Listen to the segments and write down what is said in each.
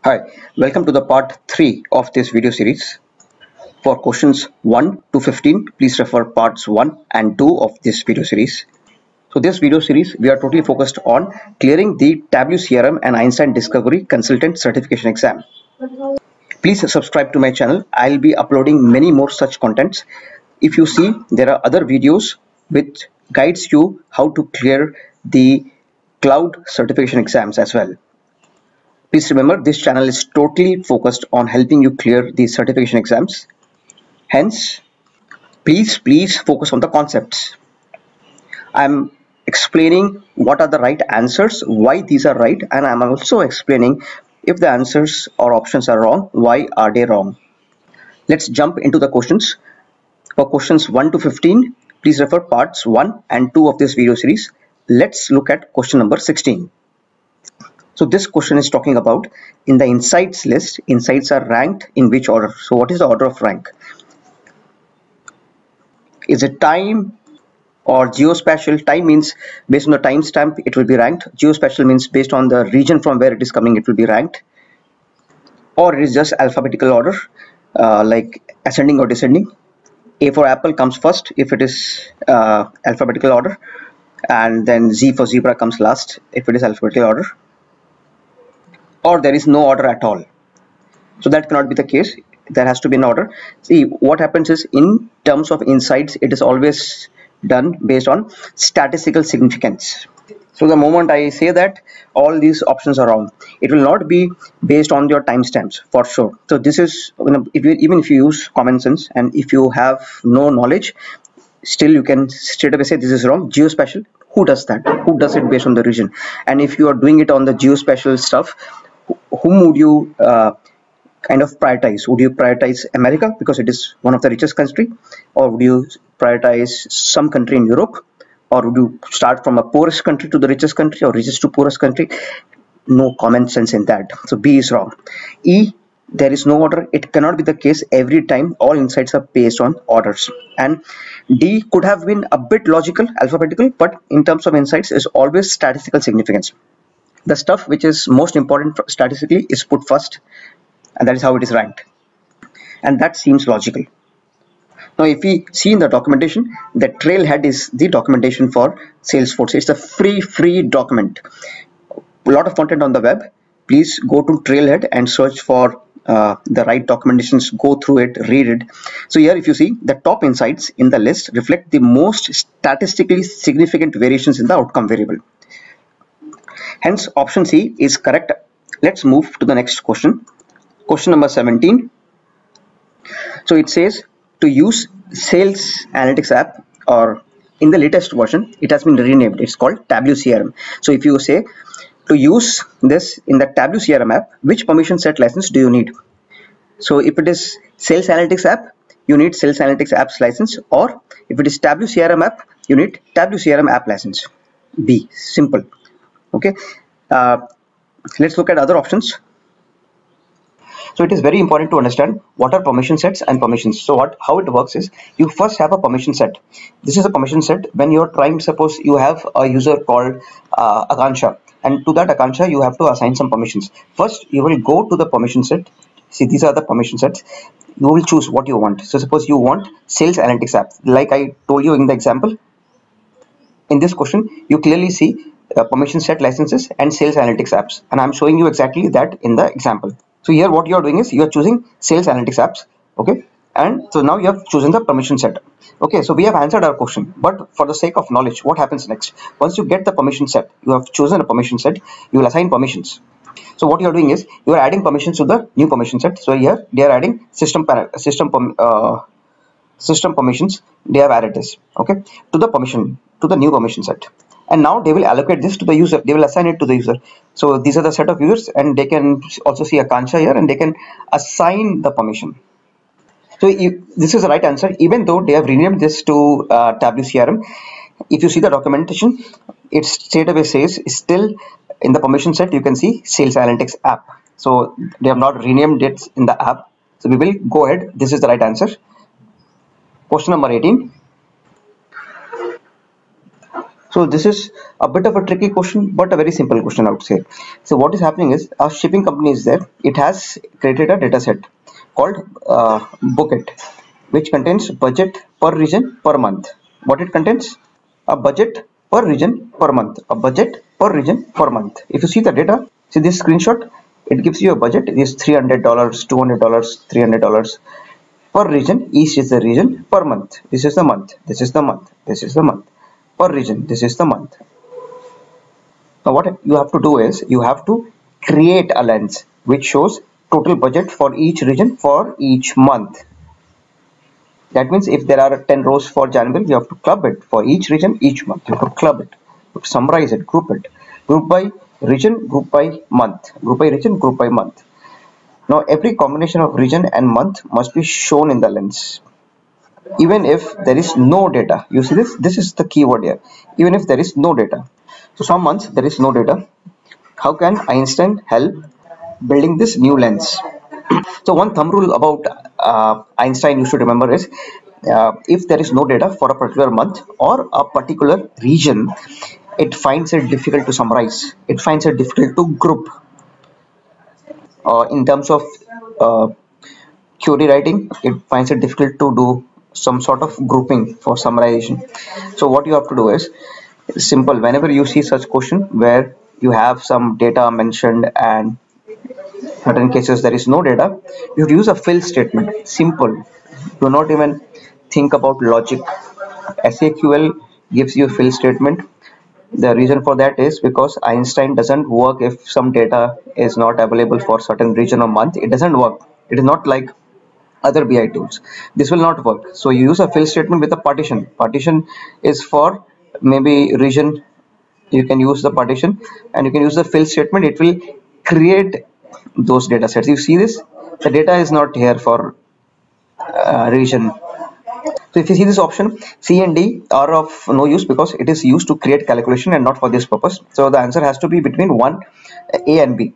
Hi, welcome to the part 3 of this video series. For questions 1 to 15, please refer parts 1 and 2 of this video series. So this video series, we are totally focused on clearing the Tableau CRM and Einstein Discovery Consultant Certification Exam. Please subscribe to my channel. I'll be uploading many more such contents. If you see, there are other videos which guides you how to clear the cloud certification exams as well. Please remember, this channel is totally focused on helping you clear these certification exams. Hence, please focus on the concepts. I'm explaining what are the right answers, why these are right, and I'm also explaining if the answers or options are wrong, why are they wrong. Let's jump into the questions. For questions 1 to 15, please refer parts 1 and 2 of this video series. Let's look at question number 16. So this question is talking about in the insights list, insights are ranked in which order? So what is the order of rank? Is it time or geospatial? Time means based on the timestamp it will be ranked. Geospatial means based on the region from where it is coming it will be ranked. Or it is just alphabetical order, like ascending or descending. A for apple comes first if it is alphabetical order, and then Z for zebra comes last if it is alphabetical order. Or there is no order at all. So that cannot be the case. There has to be an order. See, what happens is in terms of insights, it is always done based on statistical significance. So the moment I say that all these options are wrong, it will not be based on your timestamps for sure. So this is, even if you use common sense and if you have no knowledge, still you can straight away say this is wrong. Geospatial, who does that? Who does it based on the region? And if you are doing it on the geospatial stuff, whom would you kind of prioritize? Would you prioritize America because it is one of the richest country, or would you prioritize some country in Europe, or would you start from a poorest country to the richest country or richest to poorest country? No common sense in that. So B is wrong. E, there is no order. It cannot be the case every time. All insights are based on orders. And D could have been a bit logical, alphabetical, but in terms of insights is always statistical significance. The stuff which is most important statistically is put first, and that is how it is ranked, and that seems logical. Now if we see in the documentation, the Trailhead is the documentation for Salesforce. It's a free document, a lot of content on the web. Please go to Trailhead and search for the right documentations, go through it, read it. So here if you see, the top insights in the list reflect the most statistically significant variations in the outcome variable. Hence option C is correct. Let's move to the next question. Question number 17. So it says to use Sales Analytics app, or in the latest version it has been renamed, it's called Tableau CRM. So if you say to use this in the Tableau CRM app, which permission set license do you need? So if it is Sales Analytics app, you need Sales Analytics apps license, or if it is Tableau CRM app, you need Tableau CRM app license. B, simple. Okay, let's look at other options. So it is very important to understand what are permission sets and permissions. So how it works is, you first have a permission set. This is a permission set when you're trying, suppose you have a user called Akansha, and to that Akansha you have to assign some permissions. First you will go to the permission set. See, these are the permission sets. You will choose what you want. So suppose you want Sales Analytics app, like I told you in the example. In this question you clearly see permission set licenses and Sales Analytics apps, and I'm showing you exactly that in the example. So here what you are doing is you are choosing Sales Analytics apps, okay, and so now you have chosen the permission set. Okay, so we have answered our question, but for the sake of knowledge, what happens next? Once you get the permission set, you have chosen a permission set, you will assign permissions. So what you are doing is you are adding permissions to the new permission set. So here they are adding system permissions. They have added this, okay, to the new permission set, and now they will allocate this to the user. They will assign it to the user. So these are the set of users, and they can also see Akansha here, and they can assign the permission. So this is the right answer, even though they have renamed this to Tableau CRM. If you see the documentation, it straight away says still in the permission set you can see Sales Analytics app. So they have not renamed it in the app. So we will go ahead. This is the right answer. Question number 18. So this is a bit of a tricky question, but a very simple question, I would say. So what is happening is a shipping company is there. It has created a data set called Bookit, which contains budget per region per month. What it contains? A budget per region per month. A budget per region per month. If you see the data, see this screenshot, it gives you a budget. It is $300, $200, $300 per region. Each is the region per month. This is the month. This is the month. This is the month per region. This is the month. Now what you have to do is you have to create a lens which shows total budget for each region for each month. That means if there are 10 rows for January, you have to club it for each region each month. You have to club it, you have to summarize it, group it, group by region, group by month, group by region, group by month. Now every combination of region and month must be shown in the lens. Even if there is no data, you see this is the keyword here. Even if there is no data, so some months there is no data, how can Einstein help building this new lens? So one thumb rule about Einstein you should remember is if there is no data for a particular month or a particular region, it finds it difficult to summarize, it finds it difficult to group. In terms of uh, query writing, it finds it difficult to do some sort of grouping for summarization. So what you have to do is simple. Whenever you see such question where you have some data mentioned and certain cases there is no data, you use a fill statement. Simple. Do not even think about logic. SAQL gives you a fill statement. The reason for that is because Einstein doesn't work if some data is not available for certain region or month. It doesn't work. It is not like other BI tools. This will not work. So you use a fill statement with a partition. Partition is for maybe region. You can use the partition and you can use the fill statement. It will create those data sets. You see this? The data is not here for region. So if you see this option, C and D are of no use because it is used to create calculation and not for this purpose. So the answer has to be between one A and B.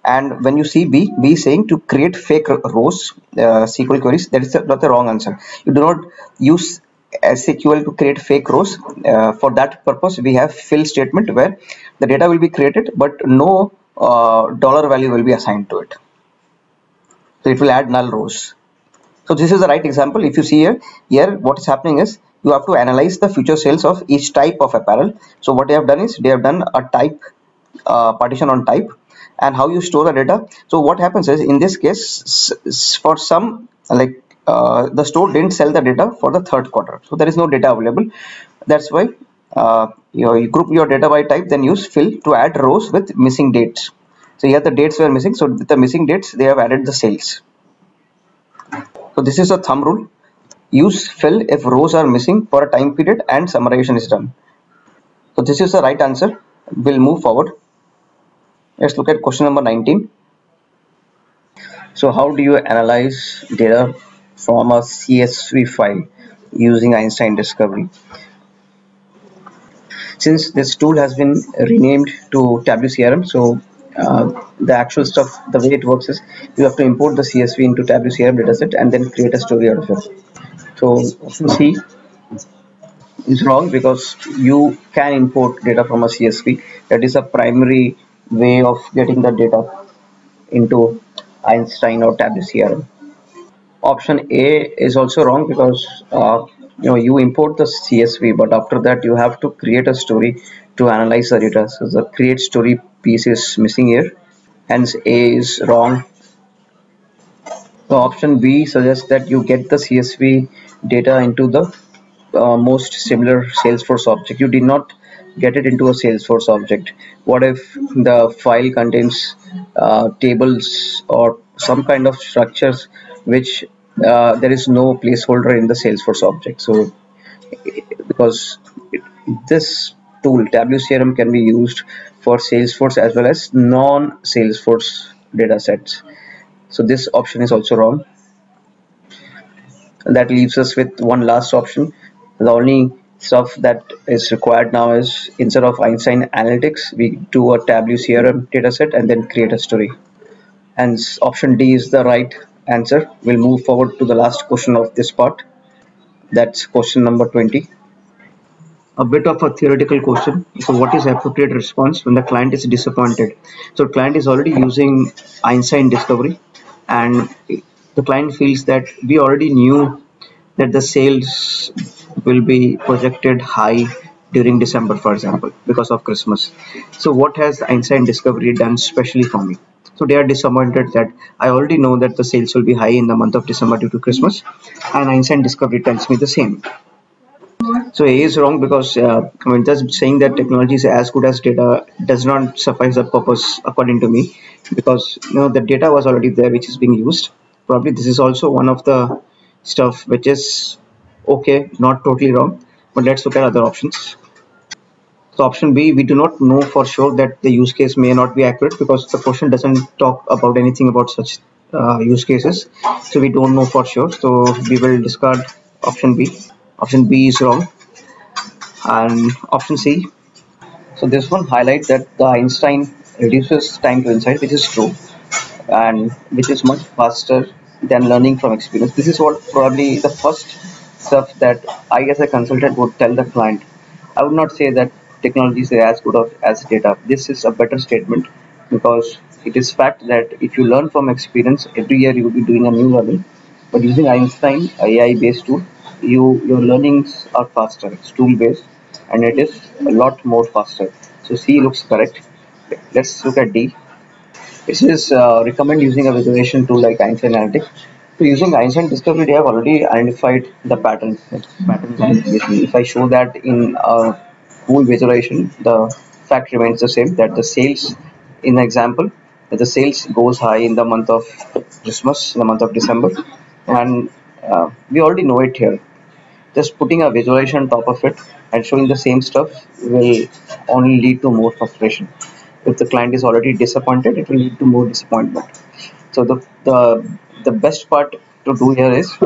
And when you see B is saying to create fake rows, SQL queries, that is not the wrong answer. You do not use SQL to create fake rows. For that purpose, we have fill statement where the data will be created, but no dollar value will be assigned to it. So it will add null rows. So this is the right example. If you see here what is happening is you have to analyze the future sales of each type of apparel. So what they have done is they have done a type partition on type and how you store the data. So what happens is in this case for some like the store didn't sell the data for the third quarter, so there is no data available. That's why you group your data by type, then use fill to add rows with missing dates. So here the dates were missing, so with the missing dates they have added the sales. So this is a thumb rule. Use fill if rows are missing for a time period and summarization is done. So this is the right answer. We'll move forward. Let's look at question number 19. So how do you analyze data from a CSV file using Einstein Discovery? Since this tool has been renamed to Tableau CRM, so the actual stuff, the way it works is you have to import the CSV into Tableau CRM dataset and then create a story out of it. So option C is wrong because you can import data from a CSV. That is a primary way of getting the data into Einstein or Tableau CRM. Option A is also wrong because you import the CSV, but after that you have to create a story to analyze the data. So the create story piece is missing here. Hence A is wrong. So option B suggests that you get the CSV data into the most similar Salesforce object. You did not get it into a Salesforce object. What if the file contains tables or some kind of structures which there is no placeholder in the Salesforce object? So because this tool Tableau CRM can be used for Salesforce as well as non-Salesforce data sets. So this option is also wrong. And that leaves us with one last option. The only stuff that is required now is instead of Einstein Analytics, we do a Tableau CRM dataset and then create a story. Hence, option D is the right answer. We'll move forward to the last question of this part. That's question number 20. a bit of a theoretical question. So what is appropriate response when the client is disappointed? So client is already using Einstein discovery, and the client feels that we already knew that the sales will be projected high during December, for example, because of Christmas. So what has Einstein discovery done specially for me? So they are disappointed that I already know that the sales will be high in the month of December due to Christmas, and Einstein discovery tells me the same. So A is wrong because I mean, just saying that technology is as good as data does not suffice the purpose, according to me, because the data was already there, which is being used. Probably this is also one of the stuff which is okay, not totally wrong. But let's look at other options. So option B, we do not know for sure that the use case may not be accurate because the question doesn't talk about anything about such use cases. So we don't know for sure. So we will discard option B. Option B is wrong. And option C. So this one highlights that the Einstein reduces time to insight, which is true, and which is much faster than learning from experience. This is what probably the first stuff that I as a consultant would tell the client. I would not say that technology is as good as data. This is a better statement because it is fact that if you learn from experience, every year you will be doing a new learning. But using Einstein AI based tool, your learnings are faster. It's tool based and it is a lot more faster. So C looks correct. Let's look at D. It is recommend using a visualization tool like Einstein Analytics. So using Einstein Discovery, they have already identified the patterns. If I show that in a tool visualization, the fact remains the same that the sales, in the example, that the sales goes high in the month of Christmas, in the month of December, and we already know it here. Just putting a visualization on top of it and showing the same stuff will only lead to more frustration. If the client is already disappointed, it will lead to more disappointment. So the best part to do here is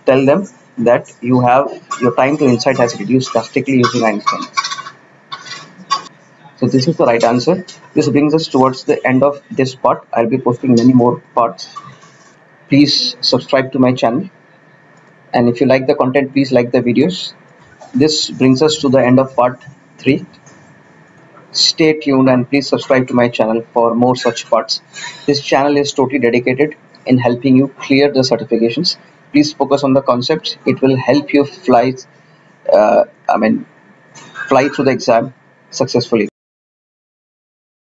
tell them that your time to insight has reduced drastically using Einstein. So this is the right answer. This brings us towards the end of this part. I'll be posting many more parts. Please subscribe to my channel, and if you like the content, please like the videos. This brings us to the end of part 3. Stay tuned and please subscribe to my channel for more such parts. This channel is totally dedicated in helping you clear the certifications. Please focus on the concepts. It will help you fly through the exam successfully.